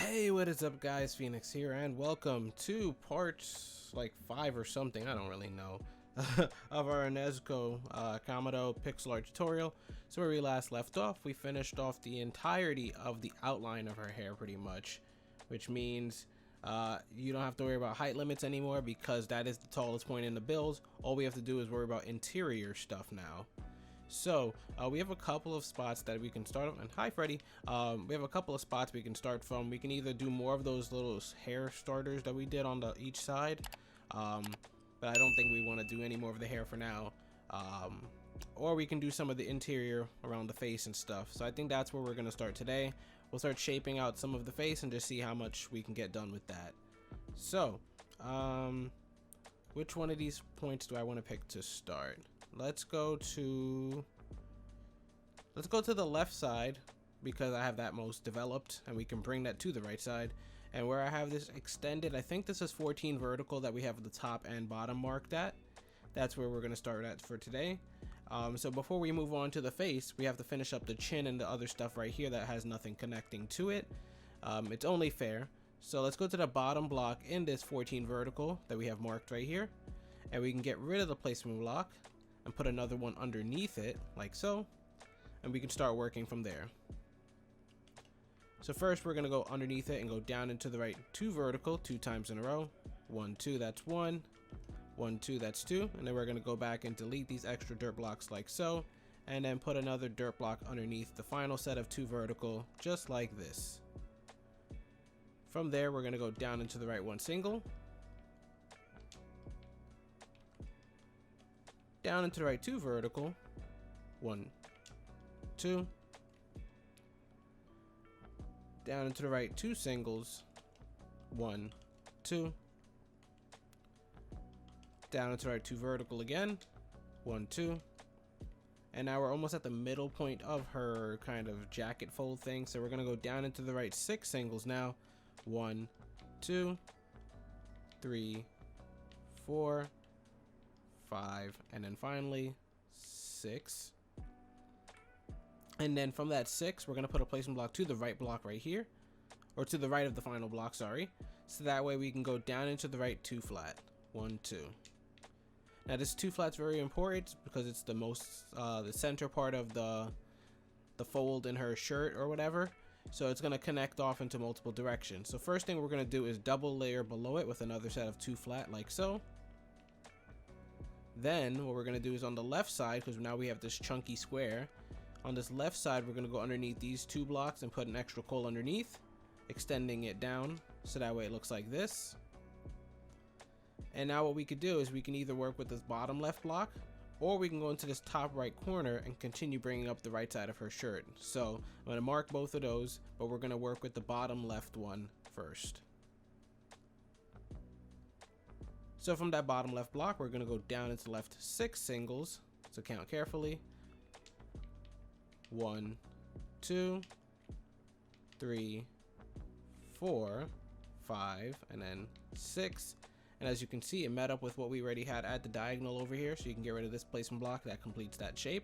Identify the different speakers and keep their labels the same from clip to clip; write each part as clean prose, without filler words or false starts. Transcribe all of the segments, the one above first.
Speaker 1: Hey, what is up guys, Phoenix here, and welcome to part like 5 or something, I don't really know, of our Nezuko Kamado pixel art tutorial. So where we last left off, we finished off the entirety of the outline of her hair pretty much, which means you don't have to worry about height limits anymore because that is the tallest point in the build. All we have to do is worry about interior stuff now. So we have a couple of spots that we can start off, and hi Freddy. We have a couple of spots we can start from. We can either do more of those little hair starters that we did on each side, but I don't think we want to do any more of the hair for now, or we can do some of the interior around the face and stuff. So I think that's where we're going to start today. We'll start shaping out some of the face and just see how much we can get done with that. So which one of these points do I want to pick to start? Let's go to the left side because I have that most developed, and we can bring that to the right side. And where I have this extended, I think this is 14 vertical that we have the top and bottom marked at. That's where we're going to start at for today. So before we move on to the face, we have to finish up the chin and the other stuff right here that has nothing connecting to it. It's only fair. So let's go to the bottom block in this 14 vertical that we have marked right here, and we can get rid of the placement block and put another one underneath it like so, and we can start working from there. So first we're going to go underneath it and go down into the right 2 vertical 2 times in a row. 1 2, that's 1 1 2, that's 2, and then we're going to go back and delete these extra dirt blocks like so, and then put another dirt block underneath the final set of 2 vertical just like this. From there we're going to go down into the right 1 single, down into the right 2 vertical, 1 2, down into the right 2 singles, 1 2, down into the right 2 vertical again, 1 2, and now we're almost at the middle point of her kind of jacket fold thing, so we're going to go down into the right 6 singles now, 1 2 3 4 5, and then finally 6. And then from that 6 we're going to put a placement block to the right block right here, or to the right of the final block, sorry, so that way we can go down into the right 2 flat, 1 2. Now this 2 flat's very important because it's the most the center part of the fold in her shirt or whatever, so it's going to connect off into multiple directions. So first thing we're going to do is double layer below it with another set of 2 flat like so. Then what we're going to do is on the left side, because now we have this chunky square, on this left side we're going to go underneath these 2 blocks and put an extra coal underneath, extending it down so that way it looks like this. And now what we could do is we can either work with this bottom left block, or we can go into this top right corner and continue bringing up the right side of her shirt. So I'm going to mark both of those, but we're going to work with the bottom left one first. So from that bottom left block we're going to go down into left 6 singles, so count carefully, 1 2 3 4 5, and then 6. And as you can see, it met up with what we already had at the diagonal over here, so you can get rid of this placement block. That completes that shape.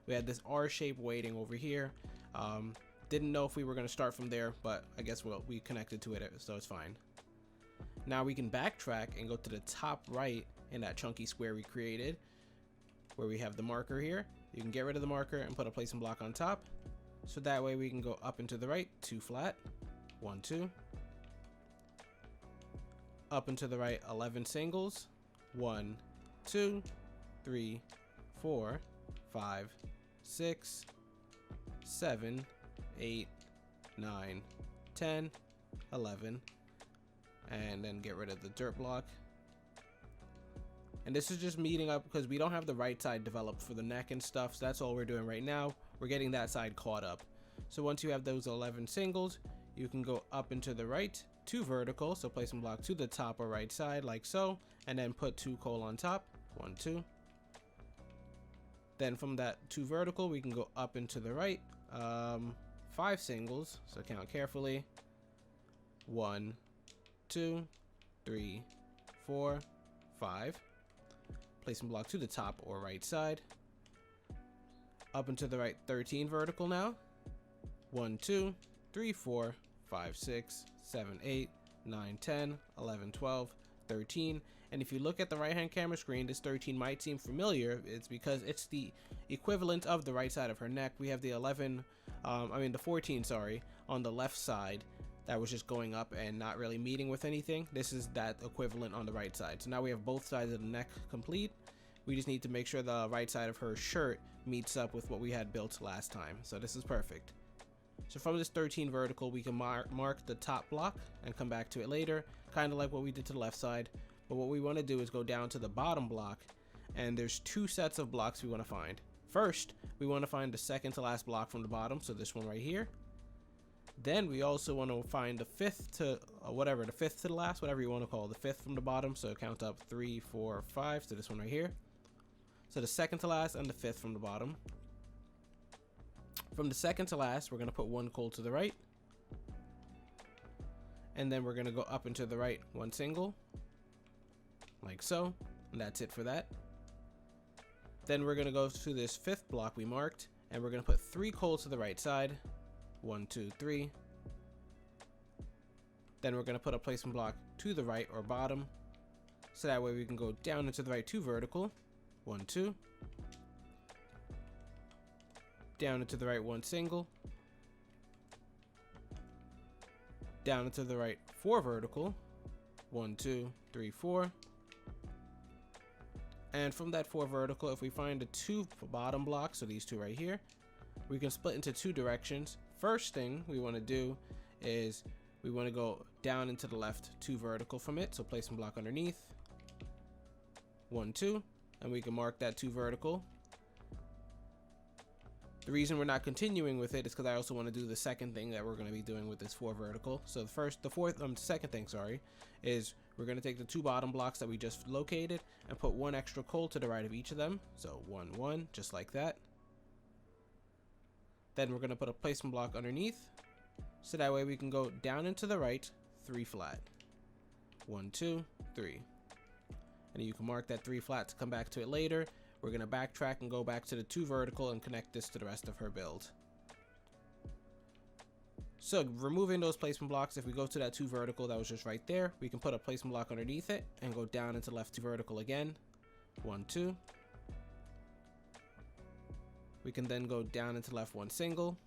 Speaker 1: We had this R shape waiting over here. Didn't know if we were going to start from there, but I guess we connected to it, so it's fine. Now we can backtrack and go to the top right in that chunky square we created, where we have the marker here. You can get rid of the marker and put a placement block on top, so that way we can go up into the right 2 flat, 1 2, up into the right 11 singles, 1 2 3 4 5 6 7 8 9 10 11, and then get rid of the dirt block. And this is just meeting up because we don't have the right side developed for the neck and stuff, so that's all we're doing right now. We're getting that side caught up. So once you have those 11 singles, you can go up into the right 2 vertical, so place a block to the top or right side like so, and then put 2 coal on top, 1 2. Then from that 2 vertical we can go up into the right 5 singles, so count carefully, 1 2 3 4 5. Place some block to the top or right side, up into the right 13 vertical now, 1 2 3 4 5, 6, 7, 8, 9, 10, 11, 12, 13. And if you look at the right hand camera screen, this 13 might seem familiar. It's because it's the equivalent of the right side of her neck. We have the 14, sorry, on the left side that was just going up and not really meeting with anything. This is that equivalent on the right side. So now we have both sides of the neck complete. We just need to make sure the right side of her shirt meets up with what we had built last time. So this is perfect. So from this 13 vertical, we can mark the top block and come back to it later, kind of like what we did to the left side. But what we want to do is go down to the bottom block, and there's two sets of blocks we want to find. First, we want to find the second to last block from the bottom, so this one right here. Then we also want to find the fifth to the fifth to the last, whatever you want to call it, the fifth from the bottom. So count up 3, 4, 5. So this one right here. So the second to last and the fifth from the bottom. From the second to last, we're going to put one coal to the right. And then we're going to go up and to the right one single. Like so. And that's it for that. Then we're going to go to this fifth block we marked. And we're going to put 3 coal to the right side. 1, 2, 3. Then we're going to put a placement block to the right or bottom. So that way we can go down into the right 2 vertical. 1, 2. Down into the right 1 single. Down into the right 4 vertical. 1, 2, 3, 4. And from that 4 vertical, if we find the 2 bottom blocks, so these 2 right here, we can split into 2 directions. First thing we want to do is we want to go down into the left 2 vertical from it. So placement block underneath. 1, 2. And we can mark that 2 vertical. The reason we're not continuing with it is because I also want to do the second thing that we're going to be doing with this 4 vertical. So the second thing, is we're going to take the 2 bottom blocks that we just located and put 1 extra coal to the right of each of them. So 1, 1, just like that. Then we're going to put a placement block underneath. So that way we can go down into the right 3 flat. 1, 2, 3. And you can mark that 3 flat to come back to it later. We're going to backtrack and go back to the 2 vertical and connect this to the rest of her build. So removing those placement blocks, if we go to that 2 vertical that was just right there, we can put a placement block underneath it and go down into left 2 vertical again. 1, 2. We can then go down into left 1 single.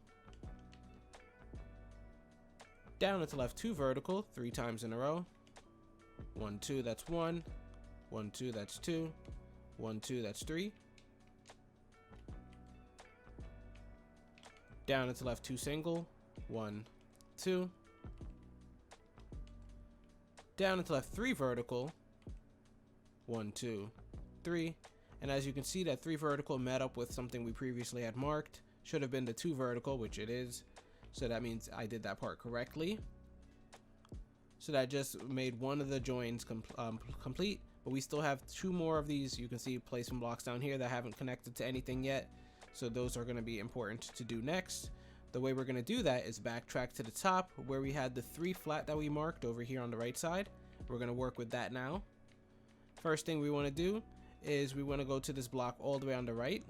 Speaker 1: Down into left 2 vertical 3 times in a row. 1, 2, that's 1. 1, 2, that's 2. 1, 2, that's 3. Down into left 2 single. 1, 2. Down into left 3 vertical. 1, 2, 3. And as you can see, that 3 vertical met up with something we previously had marked. Should have been the 2 vertical, which it is. So that means I did that part correctly. So that just made one of the joins complete. But we still have 2 more of these. You can see placement blocks down here that haven't connected to anything yet. So those are going to be important to do next. The way we're going to do that is backtrack to the top where we had the 3 flat that we marked over here on the right side. We're going to work with that now. First thing we want to do is we want to go to this block all the way on the right.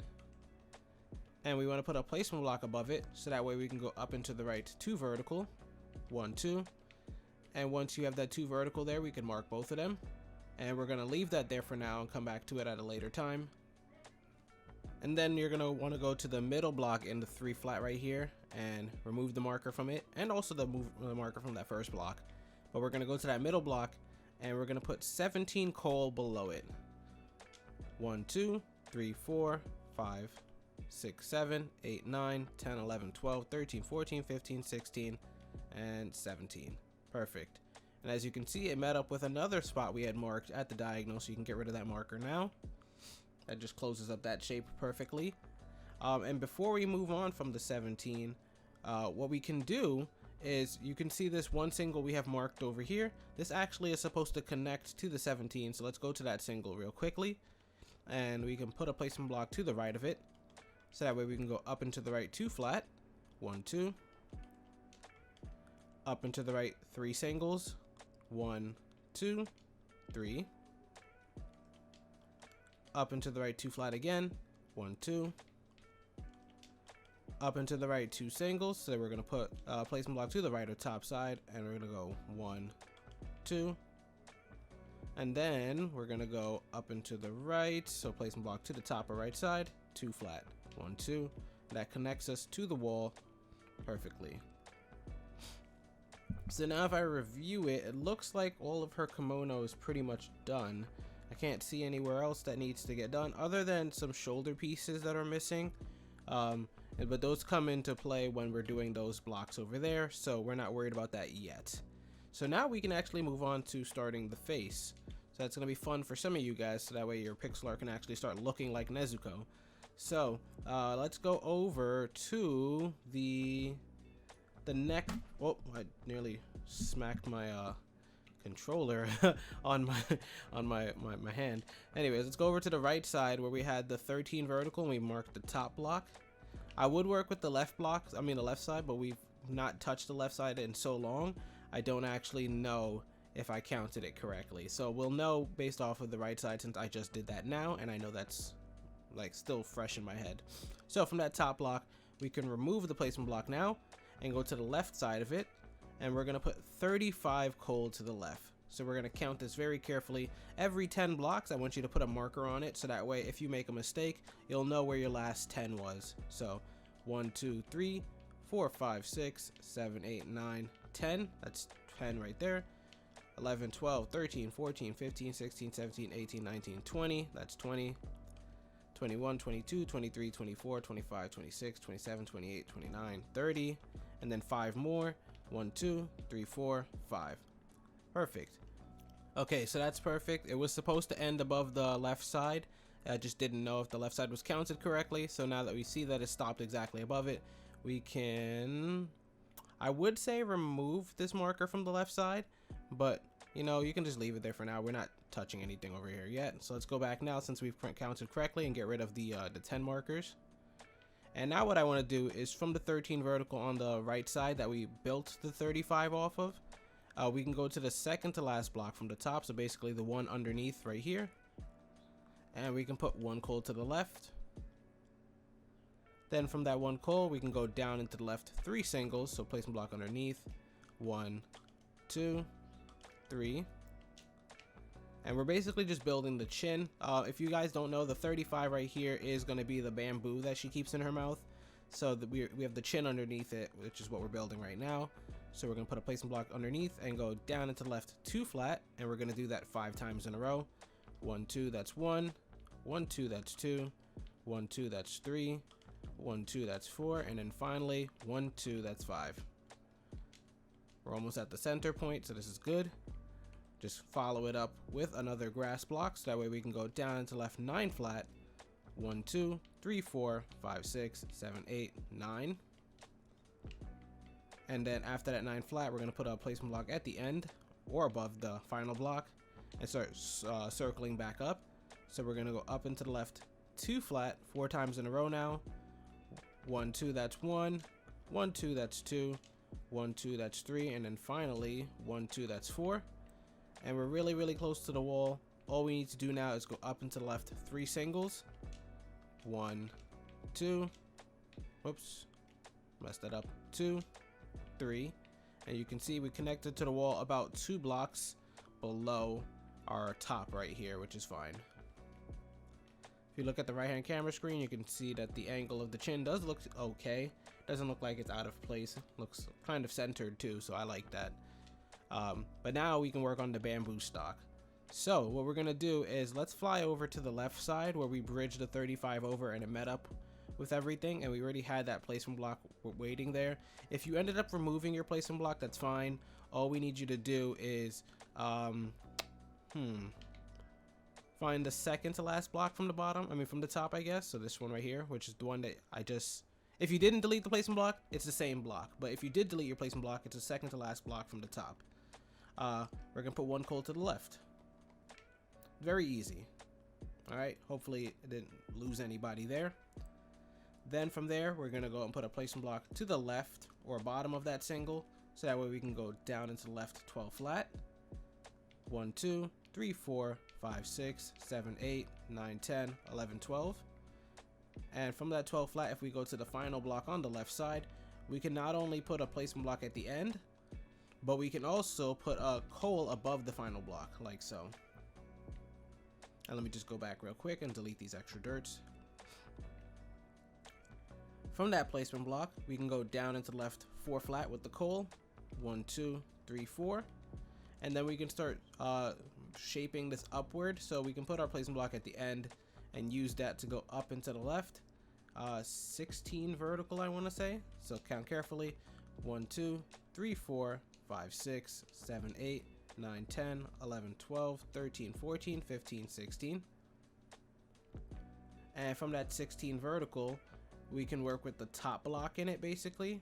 Speaker 1: And we want to put a placement block above it. So that way we can go up into the right 2 vertical. 1, 2. And once you have that 2 vertical there, we can mark both of them. And we're going to leave that there for now and come back to it at a later time. And then you're going to want to go to the middle block in the 3 flat right here and remove the marker from it. And also the marker from that first block. But we're going to go to that middle block and we're going to put 17 coal below it. 1, 2, 3, 4, 5, 6, 7, 8, 9, 10, 11, 12, 13, 14, 15, 16, and 17. Perfect. And as you can see, it met up with another spot we had marked at the diagonal, so you can get rid of that marker now. That just closes up that shape perfectly. And before we move on from the 17, what we can do is you can see this 1 single we have marked over here. This actually is supposed to connect to the 17, so let's go to that single real quickly. And we can put a placement block to the right of it. So that way we can go up into the right 2 flat. 1, 2. Up into the right 3 singles. 1, 2, 3. Up into the right 2 flat again. 1, 2. up and to the right 2 singles. So we're gonna put placement block to the right or top side, and we're gonna go 1, 2, and then we're gonna go up and to the right. So placement block to the top or right side, 2 flat, 1, 2. That connects us to the wall perfectly. So now if I review it, it looks like all of her kimono is pretty much done. I can't see anywhere else that needs to get done other than some shoulder pieces that are missing. But those come into play when we're doing those blocks over there, so we're not worried about that yet. So now we can actually move on to starting the face. So that's going to be fun for some of you guys, so that way your pixel art can actually start looking like Nezuko. So let's go over to the neck. Oh, I nearly smacked my controller on my hand. Anyways, let's go over to the right side where we had the 13 vertical and we marked the top block. I would work with the left side, but we've not touched the left side in so long, I don't actually know if I counted it correctly. So we'll know based off of the right side, since I just did that now and I know that's like still fresh in my head. So from that top block, we can remove the placement block now and go to the left side of it, and we're gonna put 35 cold to the left. So we're gonna count this very carefully. Every 10 blocks, I want you to put a marker on it, so that way if you make a mistake, you'll know where your last 10 was. So 1, 2, 3, 4, 5, 6, 7, 8, 9, 10. That's 10 right there. 11, 12, 13, 14, 15, 16, 17, 18, 19, 20. That's 20. 21, 22, 23, 24, 25, 26, 27, 28, 29, 30, and then 5 more. 1, 2, 3, 4, 5. Perfect. Okay, so that's perfect. It was supposed to end above the left side. I just didn't know if the left side was counted correctly. So now that we see that it stopped exactly above it, we can, I would say, remove this marker from the left side, but you know, you can just leave it there for now. We're not touching anything over here yet. So let's go back now since we've counted correctly and get rid of the 10 markers. And now what I want to do is from the 13 vertical on the right side that we built the 35 off of, we can go to the second to last block from the top. So basically the one underneath right here. And we can put 1 coal to the left. Then from that 1 coal, we can go down into the left 3 singles. So placement block underneath. 1, 2, 3. And we're basically just building the chin. If you guys don't know, the 35 right here is going to be the bamboo that she keeps in her mouth. So we have the chin underneath it, which is what we're building right now. So we're going to put a placement block underneath and go down into the left 2 flat. And we're going to do that 5 times in a row. 1, 2, that's 1. 1, 2, that's 2. 1, 2, that's 3. 1, 2, that's 4. And then finally, 1, 2, that's 5. We're almost at the center point, so this is good. Just follow it up with another grass block, so that way we can go down into left 9 flat. 1, 2, 3, 4, 5, 6, 7, 8, 9. And then after that 9 flat, we're going to put a placement block at the end or above the final block and start circling back up. So we're going to go up into the left 2 flat 4 times in a row now. 1, 2, that's 1. 1, 2, that's 2. 1, 2, that's 3. And then finally 1, 2, that's 4. And we're really, really close to the wall. All we need to do now is go up into the left 3 singles. 1, 2. Whoops. Messed that up. 2, 3. And you can see we connected to the wall about 2 blocks below our top right here, which is fine. If you look at the right hand camera screen, you can see that the angle of the chin does look okay. Doesn't look like it's out of place. Looks kind of centered too, so I like that. But now we can work on the bamboo stock. So what we're gonna do is let's fly over to the left side where we bridged the 35 over and it met up with everything, and we already had that placement block waiting there. If you ended up removing your placement block, that's fine. All we need you to do is find the second to last block from the bottom, from the top, I guess. So this one right here, which is the one that if you didn't delete the placement block, it's the same block. But if you did delete your placement block, it's the second to last block from the top. We're gonna put 1 coal to the left. Very easy. All right, hopefully it didn't lose anybody there. Then from there, we're gonna go and put a placement block to the left or bottom of that single, so that way we can go down into the left 12 flat. 1, 2, 3, 4, 5, 6, 7, 8, 9, 10, 11, 12. And from that 12 flat, if we go to the final block on the left side, we can not only put a placement block at the end, but we can also put a coal above the final block, like so. And let me just go back real quick and delete these extra dirts. From that placement block, we can go down into the left 4 flat with the coal. 1, 2, 3, 4. And then we can start shaping this upward, so we can put our placement block at the end and use that to go up into the left. 16 vertical, I want to say. So count carefully. 1, 2, 3, 4, 5, 6, 7, 8, 9, 10, 11, 12, 13, 14, 15, 16. And from that 16 vertical, we can work with the top block in it basically.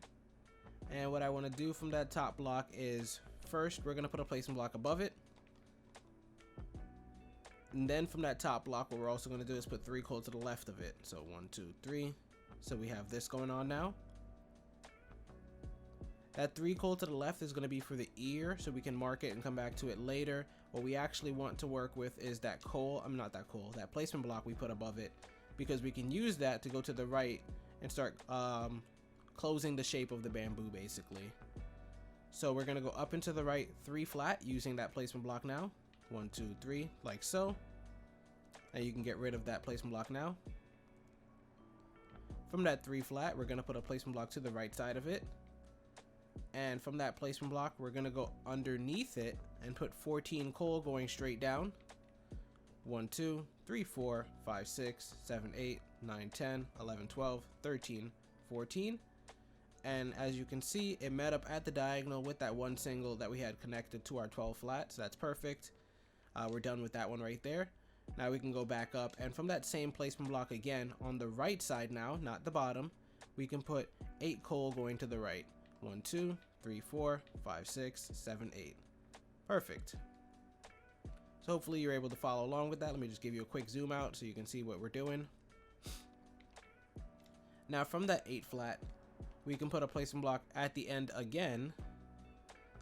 Speaker 1: And what I want to do from that top block is, first we're going to put a placement block above it. And then from that top block, what we're also going to do is put 3 coal to the left of it. So 1, 2, 3. So we have this going on now. That 3 coal to the left is going to be for the ear, so we can mark it and come back to it later. What we actually want to work with is that coal, that placement block we put above it, because we can use that to go to the right and start closing the shape of the bamboo basically. So we're going to go up into the right 3 flat using that placement block now. 1, 2, 3, like so. And you can get rid of that placement block now. From that 3 flat, we're going to put a placement block to the right side of it. And from that placement block, we're going to go underneath it and put 14 coal going straight down. 1, 2, 3, 4, 5, 6, 7, 8, 9, 10, 11, 12, 13, 14. And as you can see, it met up at the diagonal with that one single that we had connected to our 12 flat. So that's perfect. We're done with that one right there. Now we can go back up, and from that same placement block again, on the right side now, not the bottom, we can put 8 coal going to the right. 1, 2, 3, 4, 5, 6, 7, 8. Perfect. So hopefully you're able to follow along with that. Let me just give you a quick zoom out so you can see what we're doing. Now from that 8 flat, we can put a placement block at the end again,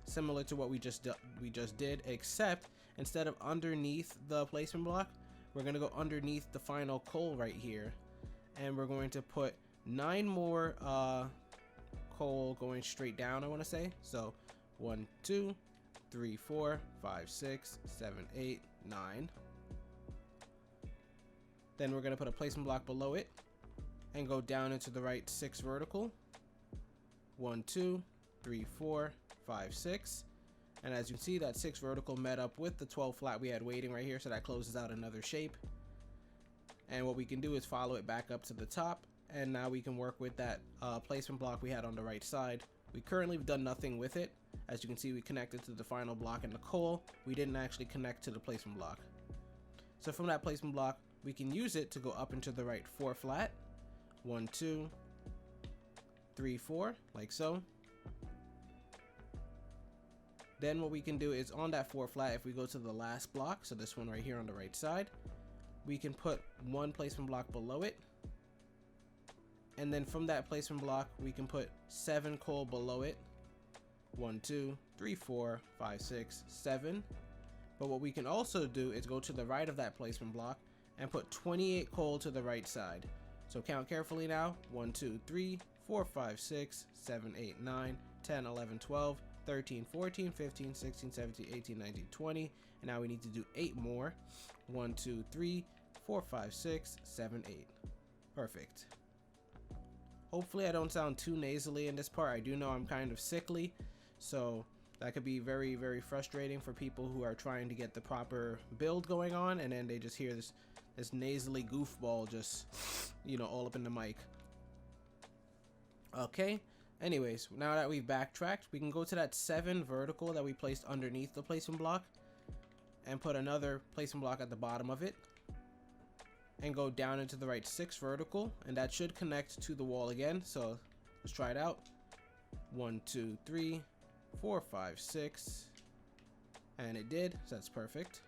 Speaker 1: similar to what we just did, except instead of underneath the placement block, we're going to go underneath the final coal right here, and we're going to put 9 more coal going straight down, I want to say. So 1, 2, 3, 4, 5, 6, 7, 8, 9. Then we're going to put a placement block below it and go down into the right 6 vertical. 1, 2, 3, 4, 5, 6. And as you can see, that 6 vertical met up with the 12 flat we had waiting right here, so that closes out another shape. And what we can do is follow it back up to the top, and now we can work with that placement block we had on the right side. We currently have done nothing with it. As you can see, we connected to the final block and the coal. We didn't actually connect to the placement block. So from that placement block, we can use it to go up into the right 4 flat. 1, 2, 3, 4, like so. Then what we can do is on that 4 flat, if we go to the last block, so this one right here on the right side, we can put 1 placement block below it. And then from that placement block, we can put 7 coal below it. 1, 2, 3, 4, 5, 6, 7. But what we can also do is go to the right of that placement block and put 28 coal to the right side. So count carefully now. 1, 2, 3, 4, 5, 6, 7, 8, 9, 10, 11, 12, 13, 14, 15, 16, 17, 18, 19, 20. And now we need to do 8 more. 1, 2, 3, 4, 5, 6, 7, 8. Perfect. Hopefully I don't sound too nasally in this part. I do know I'm kind of sickly, so that could be very, very frustrating for people who are trying to get the proper build going on, and then they just hear this nasally goofball just, you know, all up in the mic. Okay, anyways, now that we've backtracked, we can go to that 7 vertical that we placed underneath the placement block and put another placement block at the bottom of it and go down into the right 6 vertical, and that should connect to the wall again. So let's try it out. 1, 2, 3, 4, 5, 6, and it did, so that's perfect.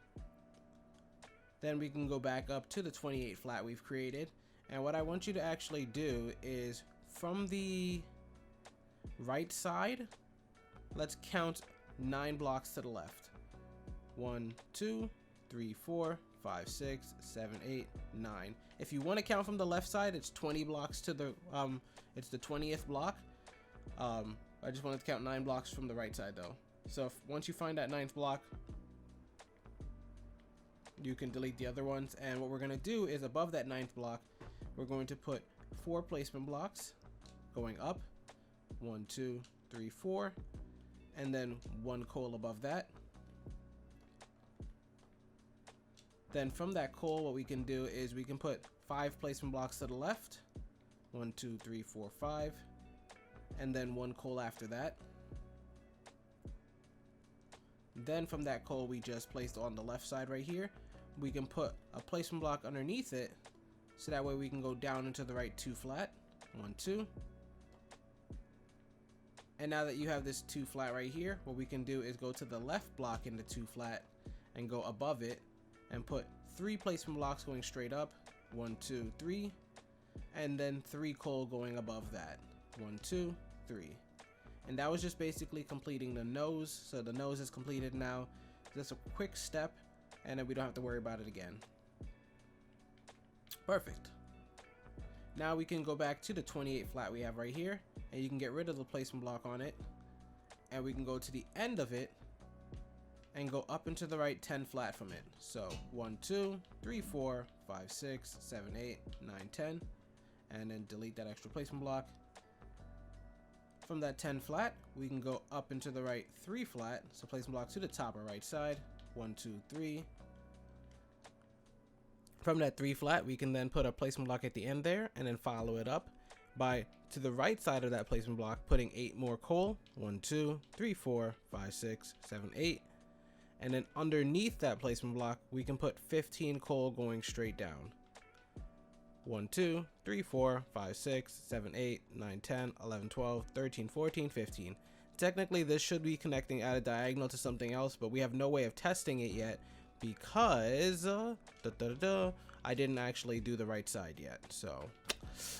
Speaker 1: Then we can go back up to the 28 flat we've created, and what I want you to actually do is from the right side, let's count 9 blocks to the left. 1, 2, 3, 4, 5, 6, 7, 8, 9. If you want to count from the left side, it's 20 blocks to the it's the 20th block. I just wanted to count 9 blocks from the right side though. So once you find that 9th block, you can delete the other ones. And what we're going to do is above that 9th block, we're going to put 4 placement blocks going up. 1, 2, 3, 4. And then 1 coal above that. Then from that coal, what we can do is we can put 5 placement blocks to the left. 1, 2, 3, 4, 5. And then 1 coal after that. Then from that coal we just placed on the left side right here, we can put a placement block underneath it, so that way we can go down into the right 2 flat. 1, 2. And now that you have this 2 flat right here, what we can do is go to the left block in the 2 flat and go above it and put 3 placement blocks going straight up. 1, 2, 3. And then 3 coal going above that. 1, 2, 3. And that was just basically completing the nose. So the nose is completed now. Just a quick step, and then we don't have to worry about it again. Perfect. Now we can go back to the 28 flat we have right here, and you can get rid of the placement block on it, and we can go to the end of it and go up into the right 10 flat from it. So 1, 2, 3, 4, 5, 6, 7, 8, 9, 10, and then delete that extra placement block. From that 10 flat, we can go up into the right 3 flat, so placement block to the top or right side. 1, 2, 3. From that 3 flat, we can then put a placement block at the end there, and then follow it up by, to the right side of that placement block, putting 8 more coal. 1, 2, 3, 4, 5, 6, 7, 8. And then underneath that placement block, we can put 15 coal going straight down. 1, 2, 3, 4, 5, 6, 7, 8, 9, 10, 11, 12, 13, 14, 15. Technically, this should be connecting at a diagonal to something else, but we have no way of testing it yet because I didn't actually do the right side yet. So,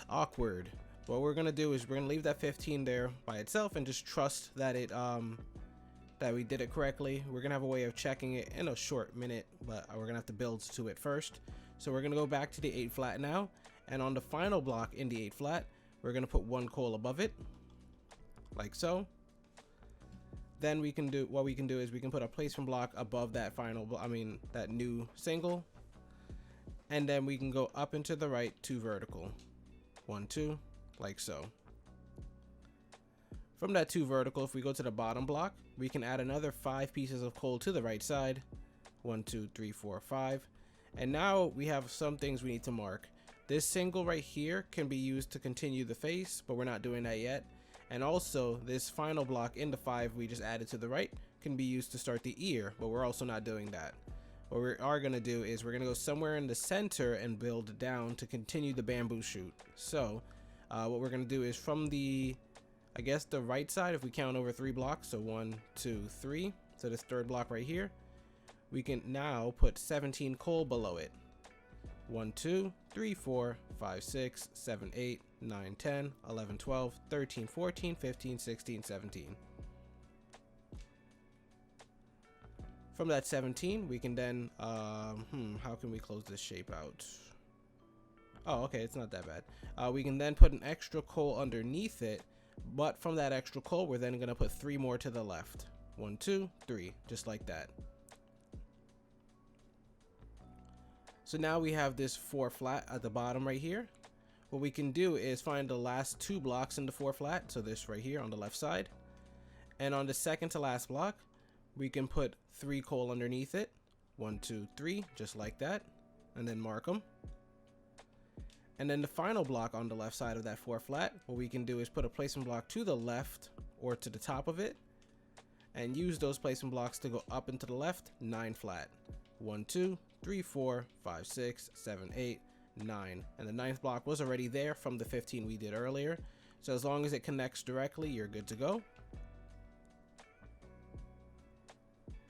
Speaker 1: awkward. What we're going to do is we're going to leave that 15 there by itself and just trust that it that we did it correctly. We're going to have a way of checking it in a short minute, but we're going to have to build to it first. So we're going to go back to the 8 flat now, and on the final block in the 8 flat, we're going to put 1 coal above it, like so. Then we can do, what we can do is we can put a placement block above that that new single, and then we can go up into the right 2 vertical. 1, 2, like so. From that 2 vertical, if we go to the bottom block, we can add another 5 pieces of coal to the right side. 1, 2, 3, 4, 5. And now we have some things we need to mark. This single right here can be used to continue the face, but we're not doing that yet. And also this final block in the 5 we just added to the right can be used to start the ear, but we're also not doing that. What we are going to do is we're going to go somewhere in the center and build down to continue the bamboo shoot. So what we're going to do is from the, I guess the right side, if we count over 3 blocks, so 1, 2, 3, so this 3rd block right here, we can now put 17 coal below it. 1, 2, 3, 4, 5, 6, 7, 8, 9, 10, 11, 12, 13, 14, 15, 16, 17. From that 17, we can then, how can we close this shape out? Oh, okay, it's not that bad. We can then put an extra coal underneath it, but from that extra coal, we're then going to put 3 more to the left. 1, 2, 3, just like that. So now we have this 4 flat at the bottom right here. What we can do is find the last 2 blocks in the 4 flat, so this right here on the left side. And on the second to last block, we can put 3 coal underneath it. 1, 2, 3, just like that. And then mark them. And then the final block on the left side of that 4 flat, what we can do is put a placement block to the left or to the top of it, and use those placement blocks to go up and to the left, 9 flat. 1, 2, 3, 4, 5, 6, 7, 8, 9. And the 9th block was already there from the 15 we did earlier. So as long as it connects directly, you're good to go.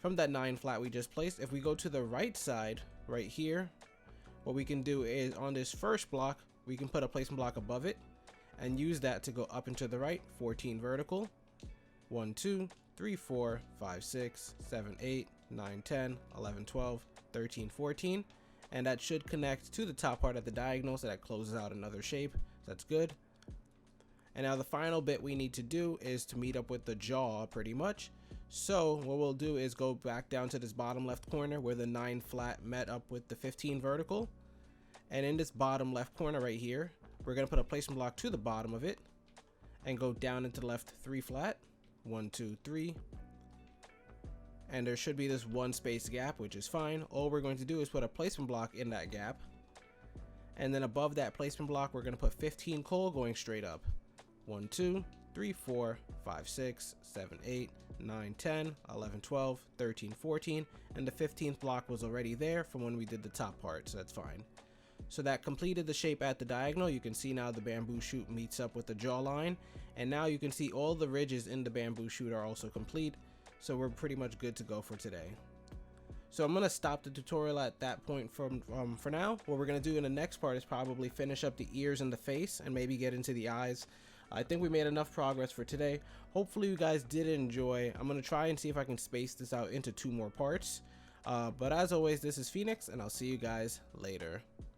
Speaker 1: From that 9 flat we just placed, if we go to the right side right here, what we can do is on this first block, we can put a placement block above it and use that to go up and to the right, 14 vertical. 1, 2, 3, 4, 5, 6, 7, 8, 9, 10, 11, 12, 13, 14. and that should connect to the top part at the diagonal, so that closes out another shape. So that's good. And now the final bit we need to do is to meet up with the jaw pretty much. So what we'll do is go back down to this bottom left corner where the 9 flat met up with the 15 vertical. And in this bottom left corner right here, we're going to put a placement block to the bottom of it and go down into the left 3 flat. 1, 2, 3. And there should be this 1 space gap, which is fine. All we're going to do is put a placement block in that gap. And then above that placement block, we're going to put 15 coal going straight up. 1, 2, 3, 4, 5, 6, 7, 8, 9, 10, 11, 12, 13, 14, and the 15th block was already there from when we did the top part, so that's fine. So that completed the shape at the diagonal. You can see now the bamboo shoot meets up with the jawline, and now you can see all the ridges in the bamboo shoot are also complete, so we're pretty much good to go for today. So I'm going to stop the tutorial at that point for now. What we're going to do in the next part is probably finish up the ears and the face and maybe get into the eyes. I think we made enough progress for today. Hopefully you guys did enjoy. I'm going to try and see if I can space this out into 2 more parts. But as always, this is Phoenix, and I'll see you guys later.